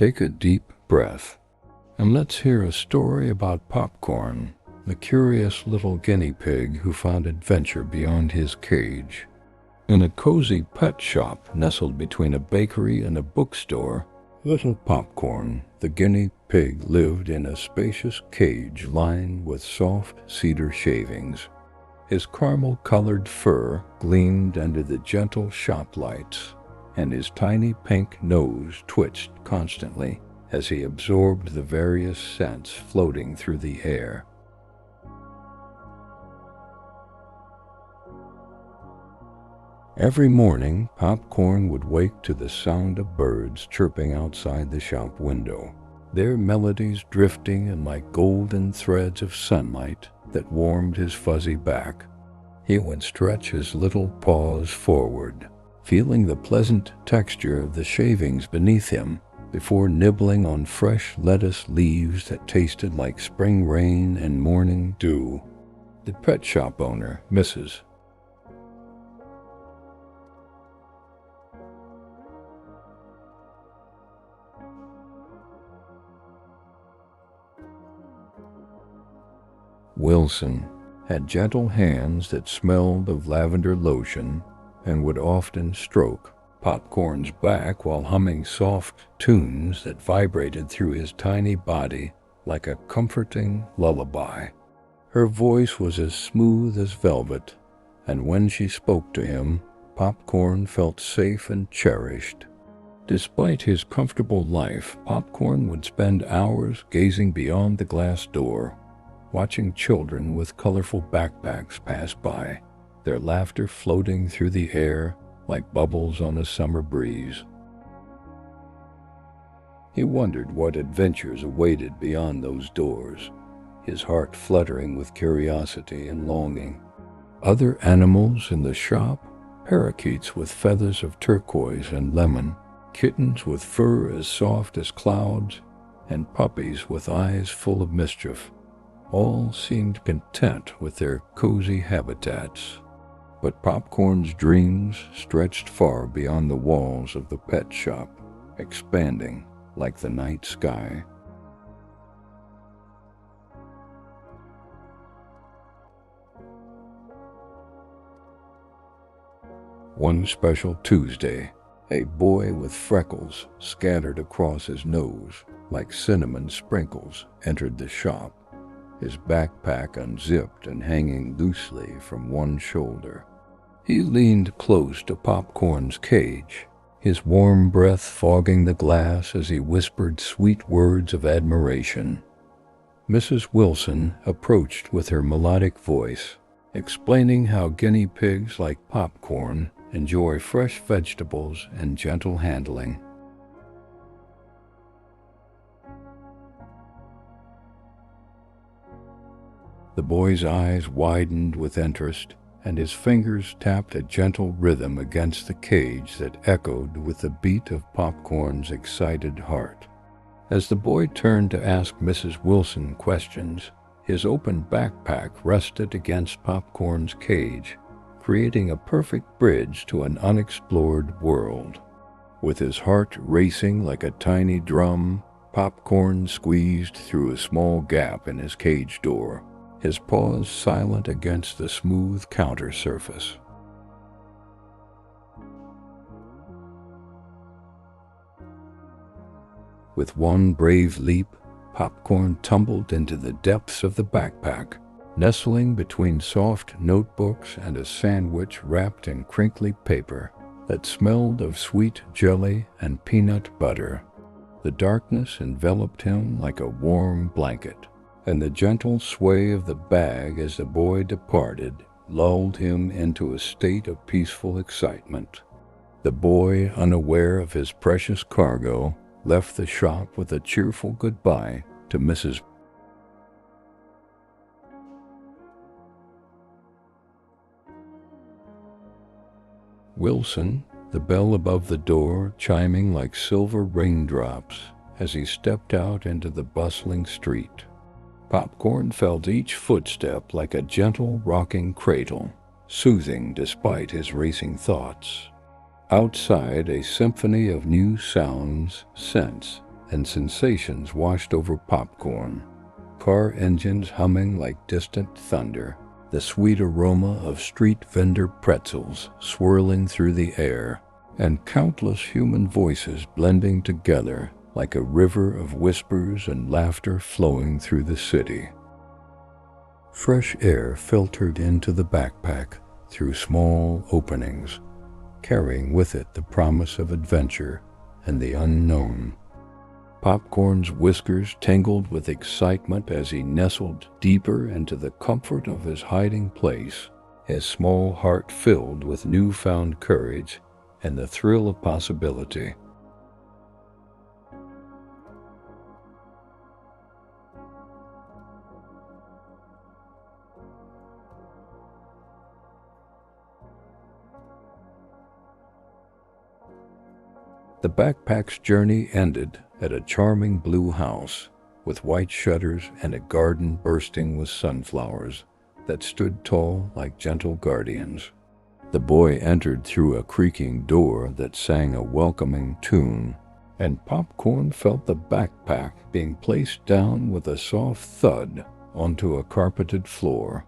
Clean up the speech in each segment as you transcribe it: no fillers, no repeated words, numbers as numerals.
Take a deep breath, and let's hear a story about Popcorn, the curious little guinea pig who found adventure beyond his cage. In a cozy pet shop nestled between a bakery and a bookstore, little Popcorn, the guinea pig, lived in a spacious cage lined with soft cedar shavings. His caramel-colored fur gleamed under the gentle shop lights, and his tiny pink nose twitched constantly as he absorbed the various scents floating through the air. Every morning, Popcorn would wake to the sound of birds chirping outside the shop window, their melodies drifting in like golden threads of sunlight that warmed his fuzzy back. He would stretch his little paws forward, feeling the pleasant texture of the shavings beneath him, before nibbling on fresh lettuce leaves that tasted like spring rain and morning dew. The pet shop owner, Mrs. Wilson, had gentle hands that smelled of lavender lotion and would often stroke Popcorn's back while humming soft tunes that vibrated through his tiny body like a comforting lullaby. Her voice was as smooth as velvet, and when she spoke to him, Popcorn felt safe and cherished. Despite his comfortable life, Popcorn would spend hours gazing beyond the glass door, watching children with colorful backpacks pass by, their laughter floating through the air like bubbles on a summer breeze. He wondered what adventures awaited beyond those doors, his heart fluttering with curiosity and longing. Other animals in the shop, parakeets with feathers of turquoise and lemon, kittens with fur as soft as clouds, and puppies with eyes full of mischief, all seemed content with their cozy habitats. But Popcorn's dreams stretched far beyond the walls of the pet shop, expanding like the night sky. One special Tuesday, a boy with freckles scattered across his nose like cinnamon sprinkles entered the shop, his backpack unzipped and hanging loosely from one shoulder. He leaned close to Popcorn's cage, his warm breath fogging the glass as he whispered sweet words of admiration. Mrs. Wilson approached with her melodic voice, explaining how guinea pigs like Popcorn enjoy fresh vegetables and gentle handling. The boy's eyes widened with interest, and his fingers tapped a gentle rhythm against the cage that echoed with the beat of Popcorn's excited heart. As the boy turned to ask Mrs. Wilson questions, his open backpack rested against Popcorn's cage, creating a perfect bridge to an unexplored world. With his heart racing like a tiny drum, Popcorn squeezed through a small gap in his cage door, his paws silent against the smooth counter surface. With one brave leap, Popcorn tumbled into the depths of the backpack, nestling between soft notebooks and a sandwich wrapped in crinkly paper that smelled of sweet jelly and peanut butter. The darkness enveloped him like a warm blanket, and the gentle sway of the bag as the boy departed lulled him into a state of peaceful excitement. The boy, unaware of his precious cargo, left the shop with a cheerful goodbye to Mrs. Wilson, the bell above the door chiming like silver raindrops as he stepped out into the bustling street. Popcorn felt each footstep like a gentle rocking cradle, soothing despite his racing thoughts. Outside, a symphony of new sounds, scents, and sensations washed over Popcorn. Car engines humming like distant thunder, the sweet aroma of street vendor pretzels swirling through the air, and countless human voices blending together like a river of whispers and laughter flowing through the city. Fresh air filtered into the backpack through small openings, carrying with it the promise of adventure and the unknown. Popcorn's whiskers tingled with excitement as he nestled deeper into the comfort of his hiding place, his small heart filled with newfound courage and the thrill of possibility. The backpack's journey ended at a charming blue house with white shutters and a garden bursting with sunflowers that stood tall like gentle guardians. The boy entered through a creaking door that sang a welcoming tune, and Popcorn felt the backpack being placed down with a soft thud onto a carpeted floor.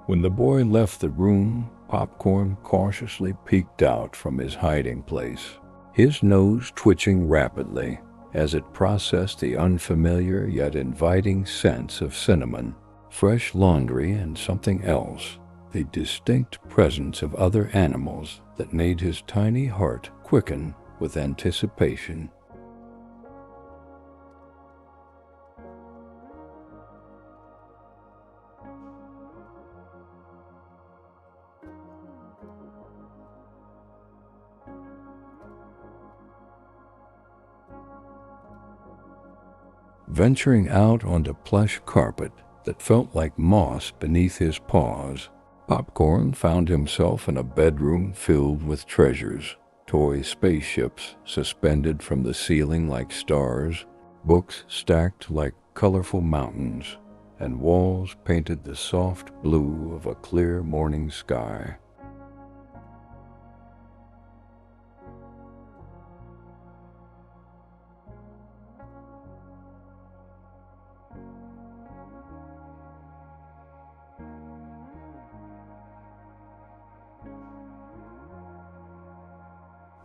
When the boy left the room, Popcorn cautiously peeked out from his hiding place, his nose twitching rapidly as it processed the unfamiliar yet inviting scents of cinnamon, fresh laundry, and something else, the distinct presence of other animals that made his tiny heart quicken with anticipation. Venturing out onto plush carpet that felt like moss beneath his paws, Popcorn found himself in a bedroom filled with treasures, toy spaceships suspended from the ceiling like stars, books stacked like colorful mountains, and walls painted the soft blue of a clear morning sky.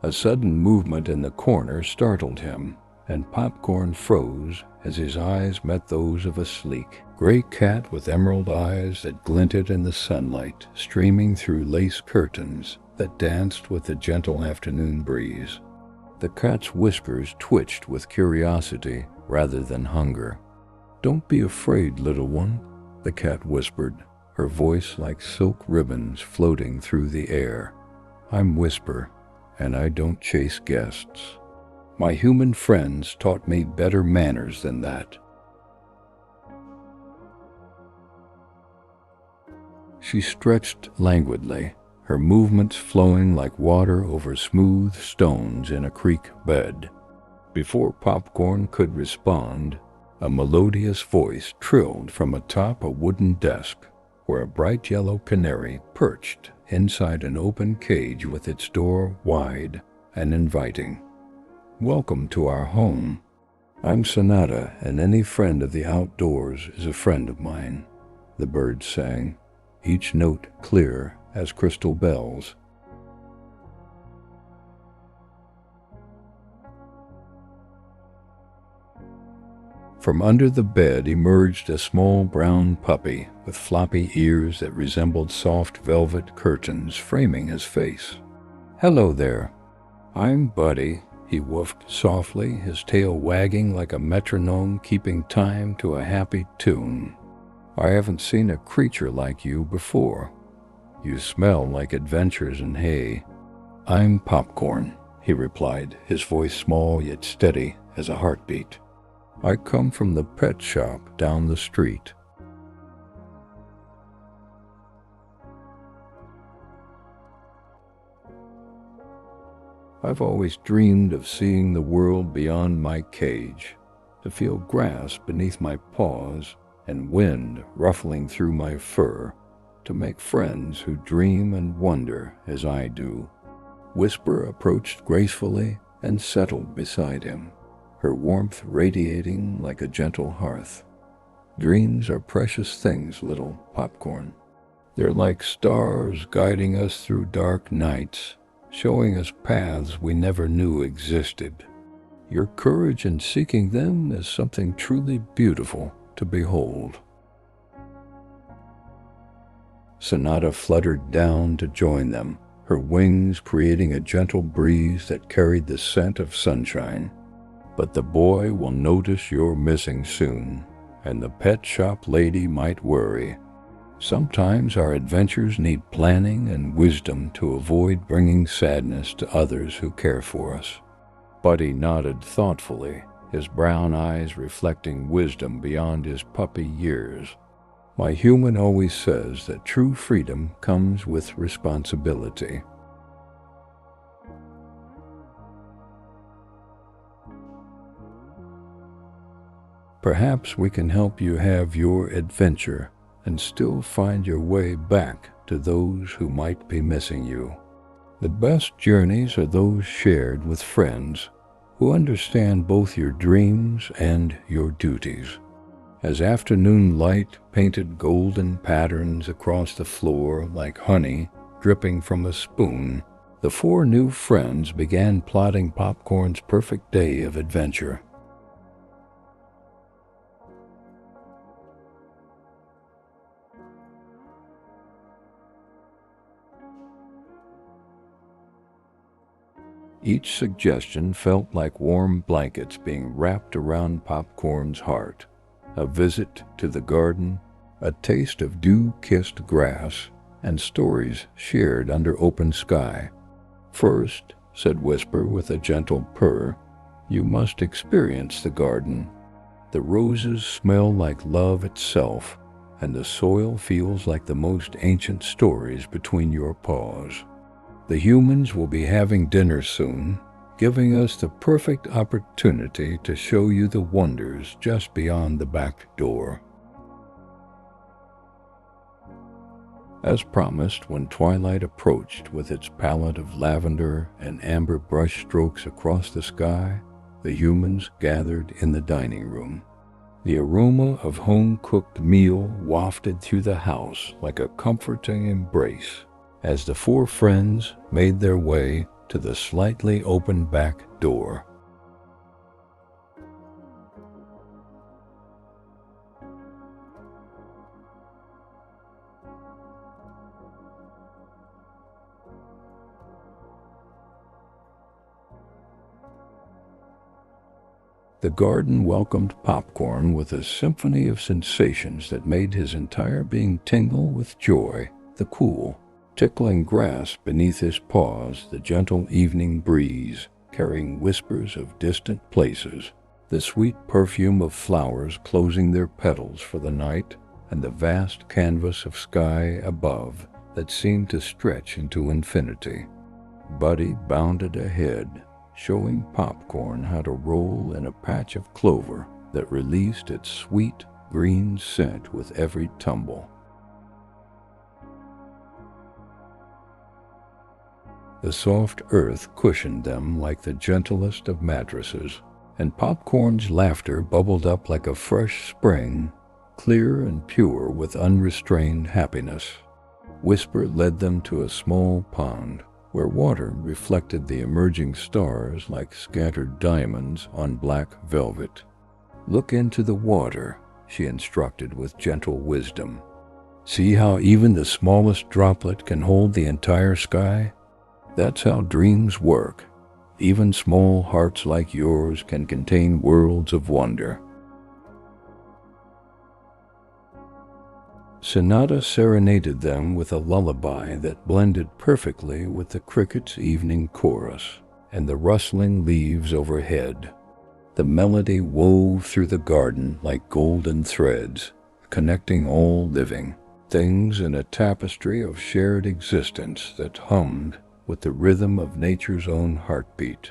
A sudden movement in the corner startled him, and Popcorn froze as his eyes met those of a sleek, gray cat with emerald eyes that glinted in the sunlight streaming through lace curtains that danced with the gentle afternoon breeze. The cat's whiskers twitched with curiosity rather than hunger. "Don't be afraid, little one," the cat whispered, her voice like silk ribbons floating through the air. "I'm Whisper, and I don't chase guests. My human friends taught me better manners than that." She stretched languidly, her movements flowing like water over smooth stones in a creek bed. Before Popcorn could respond, a melodious voice trilled from atop a wooden desk where a bright yellow canary perched inside an open cage with its door wide and inviting. "Welcome to our home. I'm Sonata, and any friend of the outdoors is a friend of mine," the bird sang, each note clear as crystal bells. From under the bed emerged a small brown puppy with floppy ears that resembled soft velvet curtains framing his face. "Hello there. I'm Buddy," he woofed softly, his tail wagging like a metronome keeping time to a happy tune. "I haven't seen a creature like you before. You smell like adventures and hay." "I'm Popcorn," he replied, his voice small yet steady as a heartbeat. "I come from the pet shop down the street." I've always dreamed of seeing the world beyond my cage, to feel grass beneath my paws and wind ruffling through my fur, to make friends who dream and wonder as I do. Whisper approached gracefully and settled beside him, her warmth radiating like a gentle hearth. Dreams are precious things, little Popcorn. They're like stars guiding us through dark nights, showing us paths we never knew existed. Your courage in seeking them is something truly beautiful to behold. Sonata fluttered down to join them, her wings creating a gentle breeze that carried the scent of sunshine. But the boy will notice you're missing soon, and the pet shop lady might worry. Sometimes our adventures need planning and wisdom to avoid bringing sadness to others who care for us. Buddy nodded thoughtfully, his brown eyes reflecting wisdom beyond his puppy years. My human always says that true freedom comes with responsibility. Perhaps we can help you have your adventure and still find your way back to those who might be missing you. The best journeys are those shared with friends who understand both your dreams and your duties. As afternoon light painted golden patterns across the floor like honey dripping from a spoon, the four new friends began plotting Popcorn's perfect day of adventure. Each suggestion felt like warm blankets being wrapped around Popcorn's heart. A visit to the garden, a taste of dew-kissed grass, and stories shared under open sky. First, said Whisper with a gentle purr, you must experience the garden. The roses smell like love itself, and the soil feels like the most ancient stories between your paws. The humans will be having dinner soon, giving us the perfect opportunity to show you the wonders just beyond the back door. As promised, when twilight approached with its palette of lavender and amber brush strokes across the sky, the humans gathered in the dining room. The aroma of home-cooked meal wafted through the house like a comforting embrace as the four friends made their way to the slightly open back door. The garden welcomed Popcorn with a symphony of sensations that made his entire being tingle with joy. The cool, tickling grass beneath his paws, the gentle evening breeze carrying whispers of distant places, the sweet perfume of flowers closing their petals for the night, and the vast canvas of sky above that seemed to stretch into infinity. Buddy bounded ahead, showing Popcorn how to roll in a patch of clover that released its sweet green scent with every tumble. The soft earth cushioned them like the gentlest of mattresses, and Popcorn's laughter bubbled up like a fresh spring, clear and pure with unrestrained happiness. Whisper led them to a small pond, where water reflected the emerging stars like scattered diamonds on black velvet. Look into the water, she instructed with gentle wisdom. See how even the smallest droplet can hold the entire sky? That's how dreams work. Even small hearts like yours can contain worlds of wonder. Sonata serenaded them with a lullaby that blended perfectly with the cricket's evening chorus and the rustling leaves overhead. The melody wove through the garden like golden threads, connecting all living things in a tapestry of shared existence that hummed with the rhythm of nature's own heartbeat.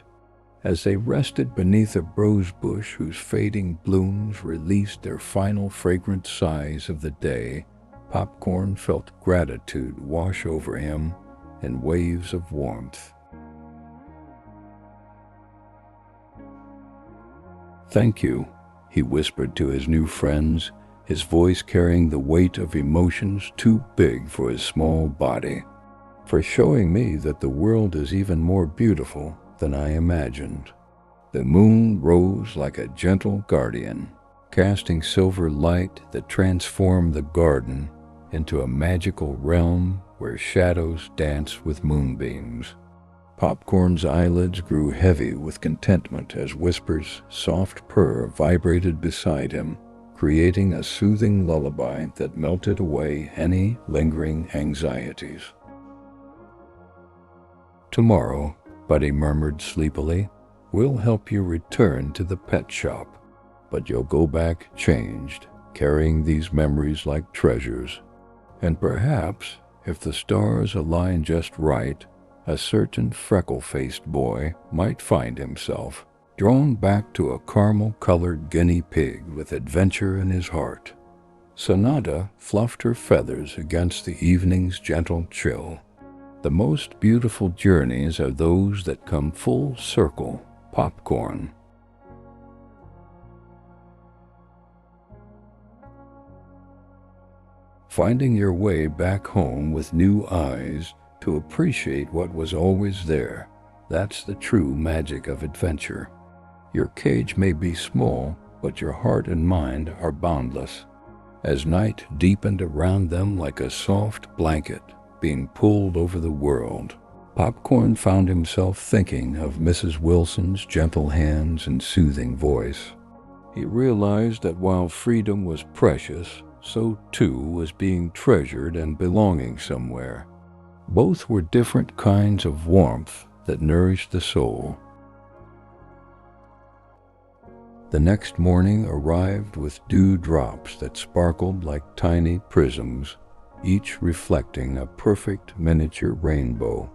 As they rested beneath a rose bush whose fading blooms released their final fragrant sighs of the day, Popcorn felt gratitude wash over him in waves of warmth. "Thank you," he whispered to his new friends, his voice carrying the weight of emotions too big for his small body, "for showing me that the world is even more beautiful than I imagined." The moon rose like a gentle guardian, casting silver light that transformed the garden into a magical realm where shadows danced with moonbeams. Popcorn's eyelids grew heavy with contentment as Whisper's soft purr vibrated beside him, creating a soothing lullaby that melted away any lingering anxieties. "Tomorrow," Buddy murmured sleepily, "we'll help you return to the pet shop, but you'll go back changed, carrying these memories like treasures. And perhaps, if the stars align just right, a certain freckle-faced boy might find himself drawn back to a caramel-colored guinea pig with adventure in his heart." Sonata fluffed her feathers against the evening's gentle chill. "The most beautiful journeys are those that come full circle, Popcorn." Finding your way back home with new eyes to appreciate what was always there, that's the true magic of adventure. Your cage may be small, but your heart and mind are boundless. As night deepened around them like a soft blanket being pulled over the world, Popcorn found himself thinking of Mrs. Wilson's gentle hands and soothing voice. He realized that while freedom was precious, so too was being treasured and belonging somewhere. Both were different kinds of warmth that nourished the soul. The next morning arrived with dewdrops that sparkled like tiny prisms, each reflecting a perfect miniature rainbow.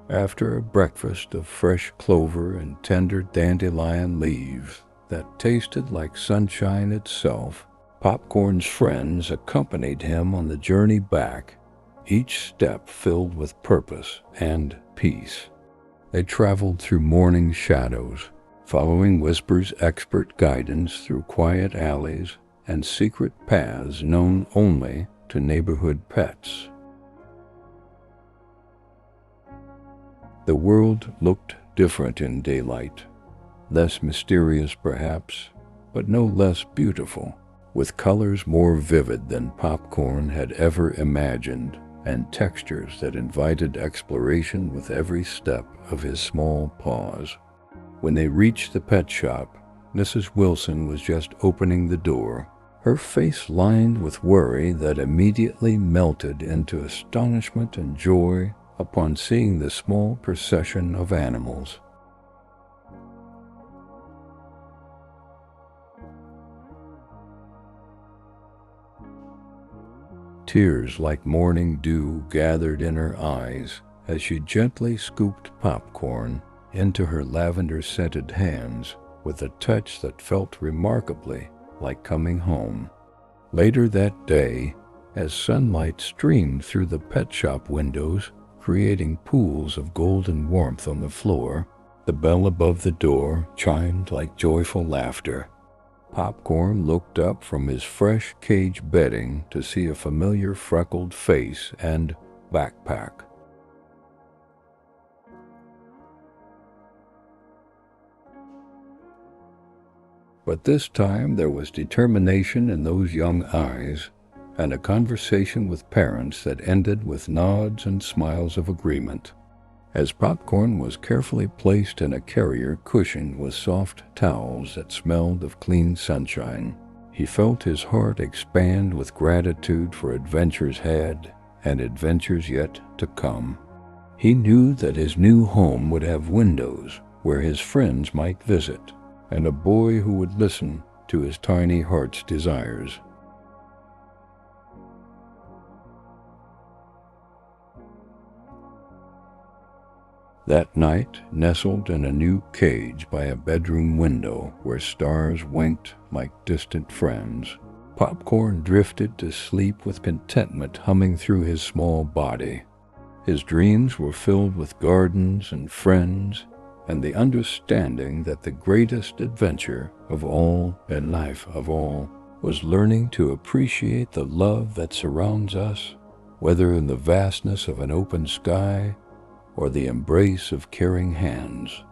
After a breakfast of fresh clover and tender dandelion leaves that tasted like sunshine itself, Popcorn's friends accompanied him on the journey back, each step filled with purpose and peace. They traveled through morning shadows, following Whisper's expert guidance through quiet alleys and secret paths known only to neighborhood pets. The world looked different in daylight, less mysterious perhaps, but no less beautiful, with colors more vivid than Popcorn had ever imagined, and textures that invited exploration with every step of his small paws. When they reached the pet shop, Mrs. Wilson was just opening the door, her face lined with worry that immediately melted into astonishment and joy upon seeing the small procession of animals. Tears like morning dew gathered in her eyes as she gently scooped Popcorn into her lavender-scented hands with a touch that felt remarkably like coming home. Later that day, as sunlight streamed through the pet shop windows, creating pools of golden warmth on the floor, the bell above the door chimed like joyful laughter. Popcorn looked up from his fresh cage bedding to see a familiar freckled face and backpack. But this time there was determination in those young eyes, and a conversation with parents that ended with nods and smiles of agreement. As Popcorn was carefully placed in a carrier cushioned with soft towels that smelled of clean sunshine, he felt his heart expand with gratitude for adventures had and adventures yet to come. He knew that his new home would have windows where his friends might visit, and a boy who would listen to his tiny heart's desires. That night, nestled in a new cage by a bedroom window where stars winked like distant friends, Popcorn drifted to sleep with contentment humming through his small body. His dreams were filled with gardens and friends and the understanding that the greatest adventure of all and life of all was learning to appreciate the love that surrounds us, whether in the vastness of an open sky or the embrace of caring hands.